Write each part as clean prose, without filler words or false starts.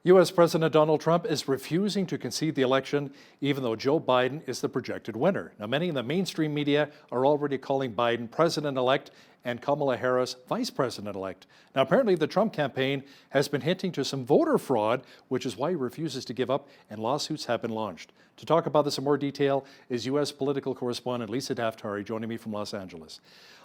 U.S. President Donald Trump is refusing to concede the election, even though Joe Biden is the projected winner. Now, many in the mainstream media are already calling Biden president elect and Kamala Harris vice president elect. Now, apparently, the Trump campaign has been hinting to some voter fraud, which is why he refuses to give up, and lawsuits have been launched. To talk about this in more detail is U.S. political correspondent Lisa Daftari joining me from Los Angeles.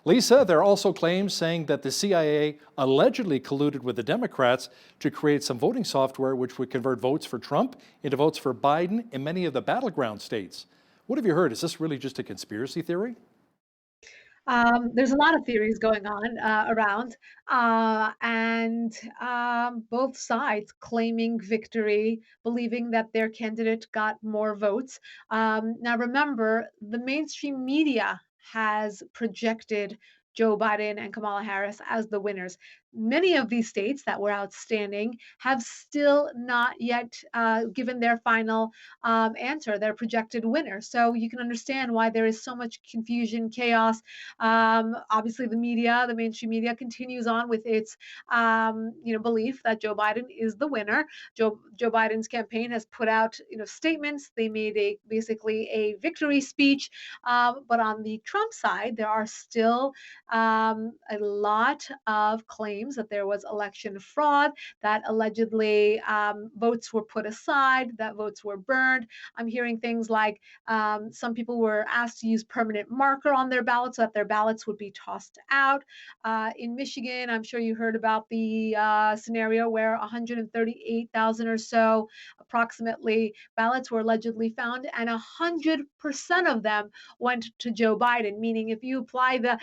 Lisa, there are also claims saying that the CIA allegedly colluded with the Democrats to create some voting software which would convert votes for Trump into votes for Biden in many of the battleground states. What have you heard? Is this really just a conspiracy theory? There's a lot of theories going on around, and both sides claiming victory, believing that their candidate got more votes. Now, remember, the mainstream media has projected Joe Biden and Kamala Harris as the winners. Many of these states that were outstanding have still not yet given their final answer, their projected winner. So you can understand why there is so much confusion, chaos. Obviously, the mainstream media, continues on with its, belief that Joe Biden is the winner. Joe Biden's campaign has put out, statements. They made basically a victory speech. But on the Trump side, there are still a lot of claims that there was election fraud, that allegedly votes were put aside, that votes were burned. I'm hearing things like some people were asked to use permanent marker on their ballots so that their ballots would be tossed out. In Michigan, I'm sure you heard about the scenario where 138,000 or so, approximately, ballots were allegedly found, and 100% of them went to Joe Biden. Meaning, if you apply the,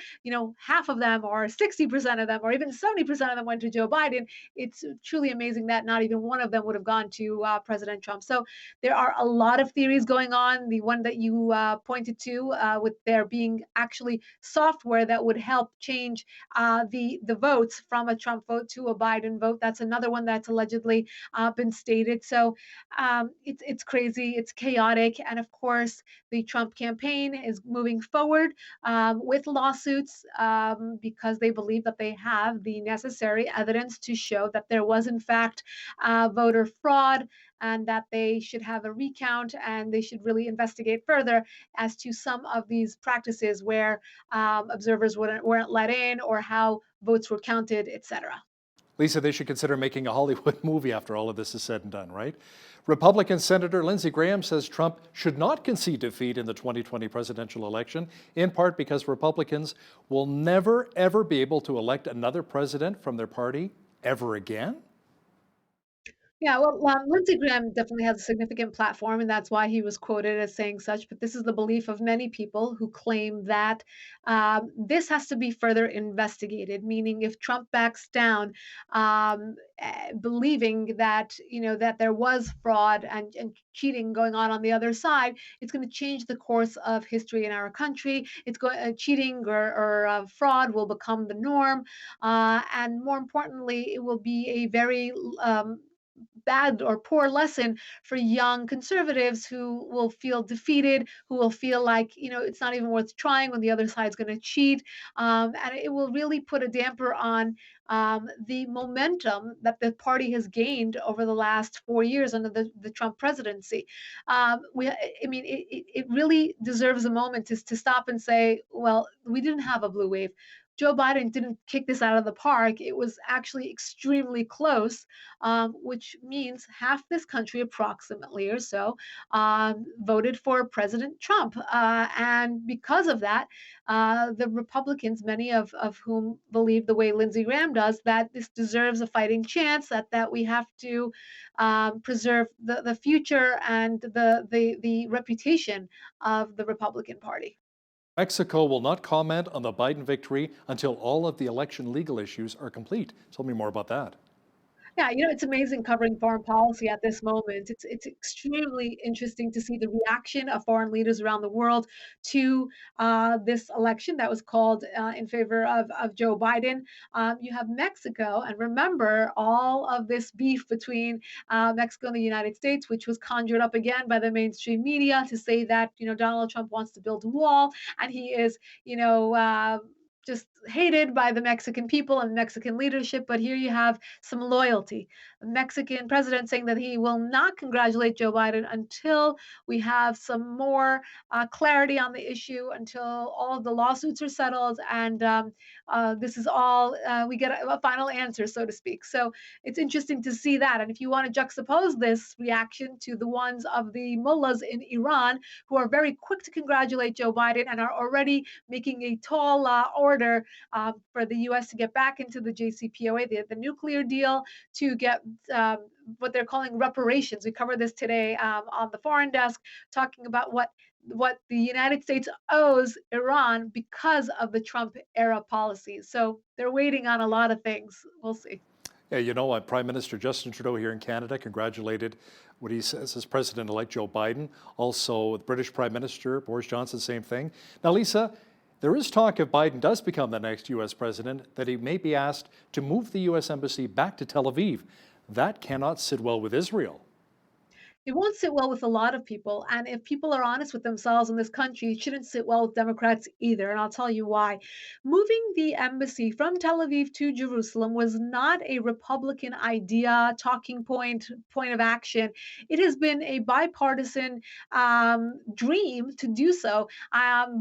half of them, or 60% of them, or even 70% of them went to Joe Biden, it's truly amazing that not even one of them would have gone to President Trump. So there are a lot of theories going on. The one that you pointed to, with there being actually software that would help change the votes from a Trump vote to a Biden vote. That's another one that's allegedly been stated. So it's crazy, it's chaotic, and of course the Trump campaign is moving forward with lawsuits because they believe that they have the necessary evidence to show that there was in fact voter fraud, and that they should have a recount, and they should really investigate further as to some of these practices where observers weren't let in, or how votes were counted, etc. Lisa, they should consider making a Hollywood movie after all of this is said and done, right? Republican Senator Lindsey Graham says Trump should not concede defeat in the 2020 presidential election, in part because Republicans will never, ever be able to elect another president from their party ever again. Yeah, well, Lindsey Graham definitely has a significant platform, and that's why he was quoted as saying such. But this is the belief of many people who claim that this has to be further investigated. Meaning, if Trump backs down, believing that that there was fraud and cheating going on the other side, it's going to change the course of history in our country. It's going cheating or fraud will become the norm, and more importantly, it will be a very bad or poor lesson for young conservatives who will feel defeated, who will feel like, it's not even worth trying when the other side's going to cheat. And it will really put a damper on the momentum that the party has gained over the last 4 years under the Trump presidency. I mean, it really deserves a moment to stop and say, well, we didn't have a blue wave. Joe Biden didn't kick this out of the park. It was actually extremely close, which means half this country, approximately or so, voted for President Trump. And because of that, the Republicans, many of whom believe the way Lindsey Graham does, that this deserves a fighting chance, that we have to preserve the future and the reputation of the Republican Party. Mexico will not comment on the Biden victory until all of the election legal issues are complete. Tell me more about that. Yeah, it's amazing covering foreign policy at this moment. It's extremely interesting to see the reaction of foreign leaders around the world to this election that was called in favor of Joe Biden. You have Mexico, and remember all of this beef between Mexico and the United States, which was conjured up again by the mainstream media to say that Donald Trump wants to build a wall, and he is you know. Just hated by the Mexican people and Mexican leadership, but here you have some loyalty. The Mexican president saying that he will not congratulate Joe Biden until we have some more clarity on the issue, until all of the lawsuits are settled, and this is all we get a final answer, so to speak. So it's interesting to see that. And if you want to juxtapose this reaction to the ones of the mullahs in Iran, who are very quick to congratulate Joe Biden and are already making a tall order for the U.S. to get back into the JCPOA, the nuclear deal, to get what they're calling reparations. We covered this today on the foreign desk, talking about what the United States owes Iran because of the Trump era policies. So they're waiting on a lot of things. We'll see. Yeah, Prime Minister Justin Trudeau here in Canada congratulated what he says is President-elect Joe Biden. Also, the British Prime Minister Boris Johnson, same thing. Now, Lisa, there is talk if Biden does become the next U.S. president that he may be asked to move the U.S. Embassy back to Tel Aviv. That cannot sit well with Israel. It won't sit well with a lot of people. And if people are honest with themselves in this country, it shouldn't sit well with Democrats either. And I'll tell you why. Moving the embassy from Tel Aviv to Jerusalem was not a Republican idea, talking point of action. It has been a bipartisan dream to do so.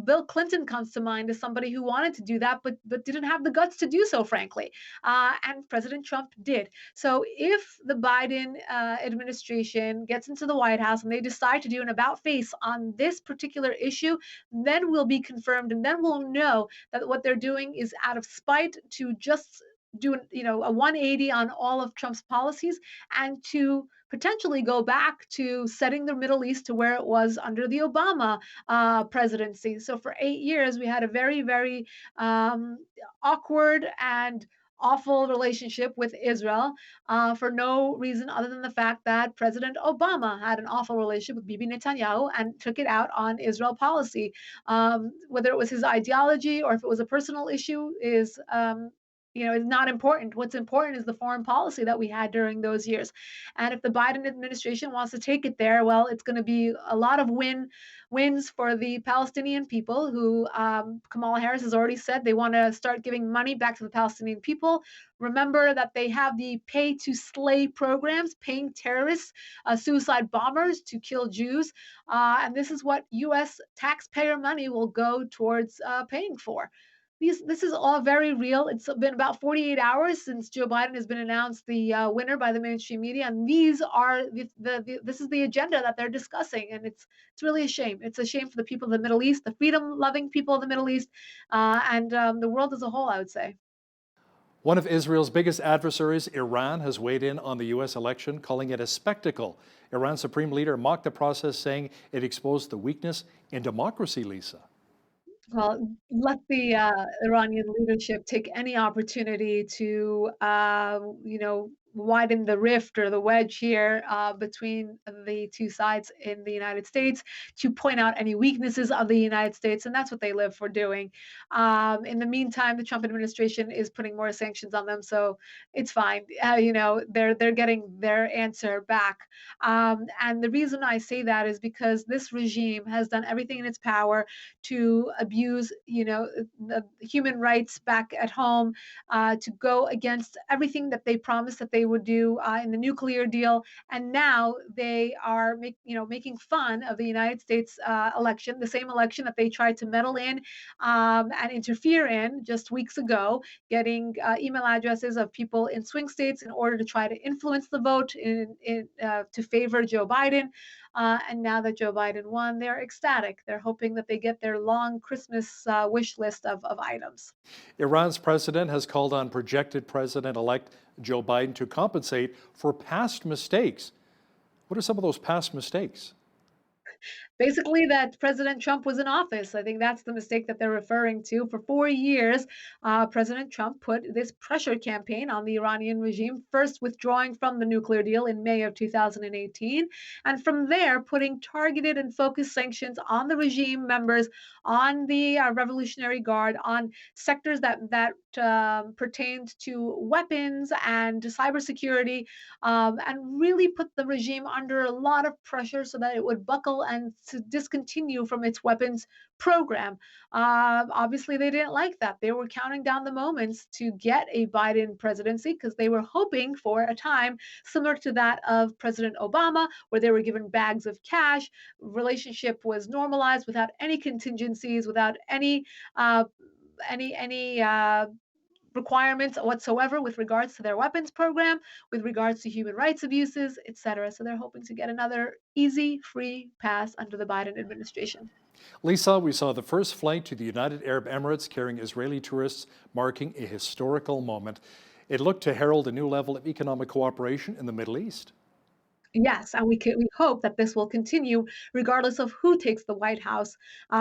Bill Clinton comes to mind as somebody who wanted to do that, but didn't have the guts to do so, frankly. And President Trump did. So if the Biden administration gets into the White House and they decide to do an about face on this particular issue, then we'll be confirmed, and then we'll know that what they're doing is out of spite to just do a 180 on all of Trump's policies and to potentially go back to setting the Middle East to where it was under the Obama presidency. So for 8 years, we had a very, very awkward and awful relationship with Israel for no reason other than the fact that President Obama had an awful relationship with Bibi Netanyahu and took it out on Israel policy. Whether it was his ideology or if it was a personal issue is not important. What's important is the foreign policy that we had during those years. And if the Biden administration wants to take it there, well, it's going to be a lot of wins for the Palestinian people, who Kamala Harris has already said they want to start giving money back to the Palestinian people. Remember that they have the pay to slay programs, paying terrorists, suicide bombers to kill Jews. And this is what US taxpayer money will go towards paying for. This is all very real. It's been about 48 hours since Joe Biden has been announced the winner by the mainstream media, and these are this is the agenda that they're discussing, and it's really a shame. It's a shame for the people of the Middle East, the freedom-loving people of the Middle East, and the world as a whole, I would say. One of Israel's biggest adversaries, Iran, has weighed in on the U.S. election, calling it a spectacle. Iran's supreme leader mocked the process, saying it exposed the weakness in democracy, Lisa. Well, let the Iranian leadership take any opportunity to, widen the rift or the wedge here between the two sides in the United States, to point out any weaknesses of the United States, and that's what they live for doing. In the meantime, the Trump administration is putting more sanctions on them, so it's fine. They're getting their answer back. And the reason I say that is because this regime has done everything in its power to abuse, the human rights back at home, to go against everything that they promised that they would do in the nuclear deal, and now they are making fun of the United States election, the same election that they tried to meddle in and interfere in just weeks ago, getting email addresses of people in swing states in order to try to influence the vote to favor Joe Biden. And now that Joe Biden won, they're ecstatic. They're hoping that they get their long Christmas wish list of items. Iran's president has called on projected President-elect Joe Biden to compensate for past mistakes. What are some of those past mistakes? Basically, that President Trump was in office. I think that's the mistake that they're referring to. For 4 years, President Trump put this pressure campaign on the Iranian regime, first withdrawing from the nuclear deal in May of 2018, and from there, putting targeted and focused sanctions on the regime members, on the Revolutionary Guard, on sectors that pertained to weapons and cybersecurity, and really put the regime under a lot of pressure so that it would buckle and to discontinue from its weapons program. Obviously, they didn't like that. They were counting down the moments to get a Biden presidency because they were hoping for a time similar to that of President Obama, where they were given bags of cash. Relationship was normalized without any contingencies, without uh, any requirements whatsoever with regards to their weapons program, with regards to human rights abuses, etc. So they're hoping to get another easy, free pass under the Biden administration. Lisa, we saw the first flight to the United Arab Emirates carrying Israeli tourists, marking a historical moment. It looked to herald a new level of economic cooperation in the Middle East. Yes, and we hope that this will continue regardless of who takes the White House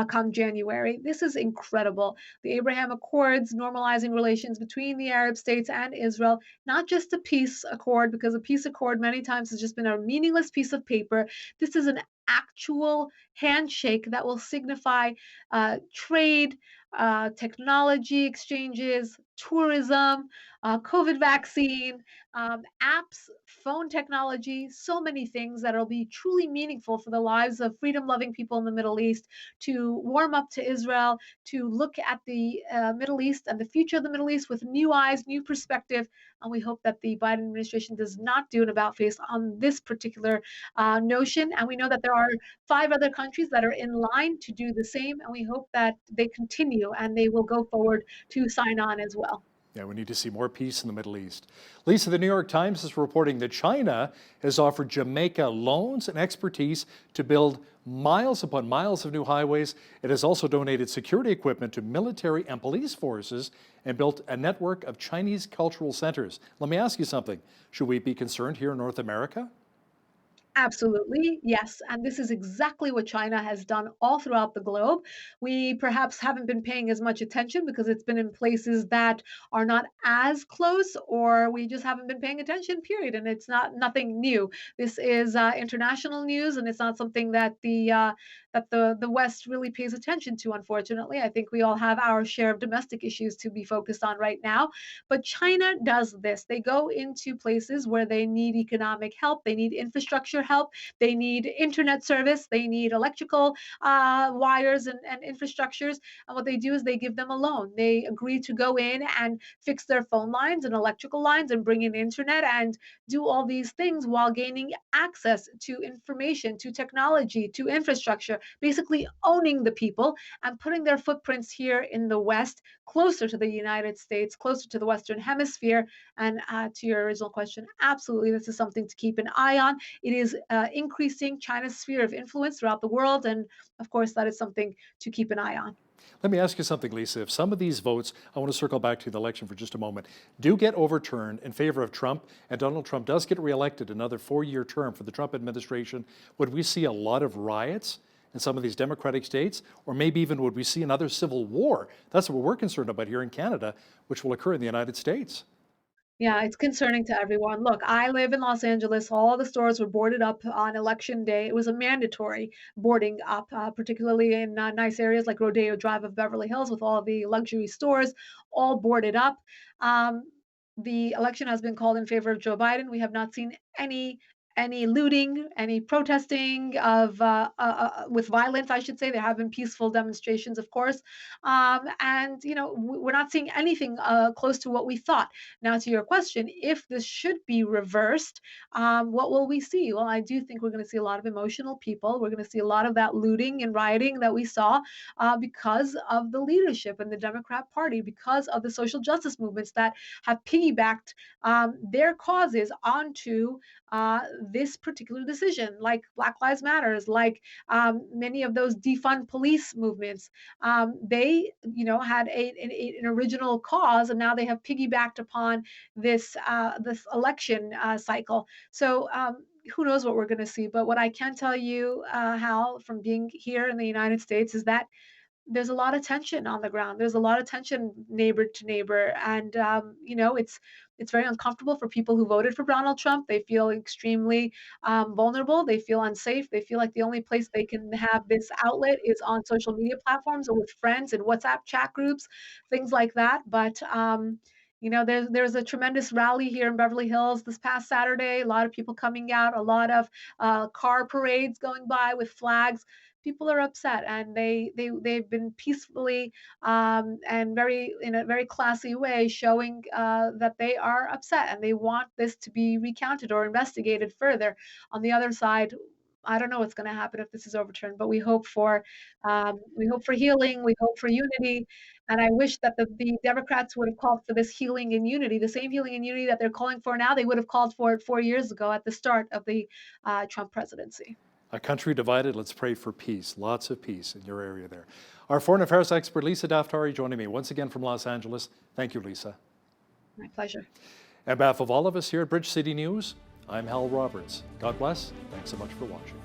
come January. This is incredible. The Abraham Accords normalizing relations between the Arab states and Israel, not just a peace accord, because a peace accord many times has just been a meaningless piece of paper. This is an actual handshake that will signify trade, technology exchanges, tourism, COVID vaccine, apps, phone technology, so many things that'll be truly meaningful for the lives of freedom loving people in the Middle East to warm up to Israel, to look at the Middle East and the future of the Middle East with new eyes, new perspective. And we hope that the Biden administration does not do an about face on this particular notion. And we know that there are 5 other countries that are in line to do the same. And we hope that they continue and they will go forward to sign on as well. Yeah, we need to see more peace in the Middle East. Lisa, the New York Times is reporting that China has offered Jamaica loans and expertise to build miles upon miles of new highways. It has also donated security equipment to military and police forces and built a network of Chinese cultural centers. Let me ask you something. Should we be concerned here in North America? Absolutely, yes. And this is exactly what China has done all throughout the globe. We perhaps haven't been paying as much attention because it's been in places that are not as close, or we just haven't been paying attention, period. And it's not nothing new. This is international news, and it's not something that the West really pays attention to, unfortunately. I think we all have our share of domestic issues to be focused on right now. But China does this. They go into places where they need economic help, they need infrastructure help, they need internet service, they need electrical wires and infrastructures. And what they do is they give them a loan. They agree to go in and fix their phone lines and electrical lines and bring in internet and do all these things while gaining access to information, to technology, to infrastructure, basically owning the people and putting their footprints here in the West, closer to the United States, closer to the Western Hemisphere. And to your original question, absolutely, this is something to keep an eye on. It is increasing China's sphere of influence throughout the world. And of course, that is something to keep an eye on. Let me ask you something, Lisa. If some of these votes, I want to circle back to the election for just a moment, do get overturned in favor of Trump, and Donald Trump does get reelected another 4-year term for the Trump administration, would we see a lot of riots in some of these Democratic states? Or maybe even would we see another civil war? That's what we're concerned about here in Canada, which will occur in the United States. Yeah, it's concerning to everyone. Look, I live in Los Angeles. All the stores were boarded up on election day. It was a mandatory boarding up, particularly in nice areas like Rodeo Drive of Beverly Hills, with all the luxury stores all boarded up. Um, the election has been called in favor of Joe Biden. We have not seen any looting, any protesting of with violence. I should say there have been peaceful demonstrations, of course, and we're not seeing anything close to what we thought. Now, to your question, if this should be reversed, what will we see? Well, I do think we're going to see a lot of emotional people. We're going to see a lot of that looting and rioting that we saw because of the leadership in the Democrat Party, because of the social justice movements that have piggybacked their causes onto this particular decision, like Black Lives Matters, like many of those defund police movements. They, had an original cause, and now they have piggybacked upon this election cycle. So. Who knows what we're going to see? But what I can tell you, Hal, from being here in the United States, is that there's a lot of tension on the ground. There's a lot of tension neighbor to neighbor, and it's very uncomfortable for people who voted for Donald Trump. They feel extremely vulnerable. They feel unsafe. They feel like the only place they can have this outlet is on social media platforms or with friends and WhatsApp chat groups, things like that. But there's a tremendous rally here in Beverly Hills this past Saturday. A lot of people coming out, a lot of car parades going by with flags. People are upset, and they've been peacefully and very in a very classy way showing that they are upset and they want this to be recounted or investigated further. On the other side, I don't know what's going to happen if this is overturned, but we hope for healing, we hope for unity, and I wish that the Democrats would have called for this healing and unity, the same healing and unity that they're calling for now. They would have called for it 4 years ago at the start of the Trump presidency. A country divided, let's pray for peace, lots of peace in your area there. Our foreign affairs expert, Lisa Daftari, joining me once again from Los Angeles. Thank you, Lisa. My pleasure. On behalf of all of us here at Bridge City News, I'm Hal Roberts. God bless. Thanks so much for watching.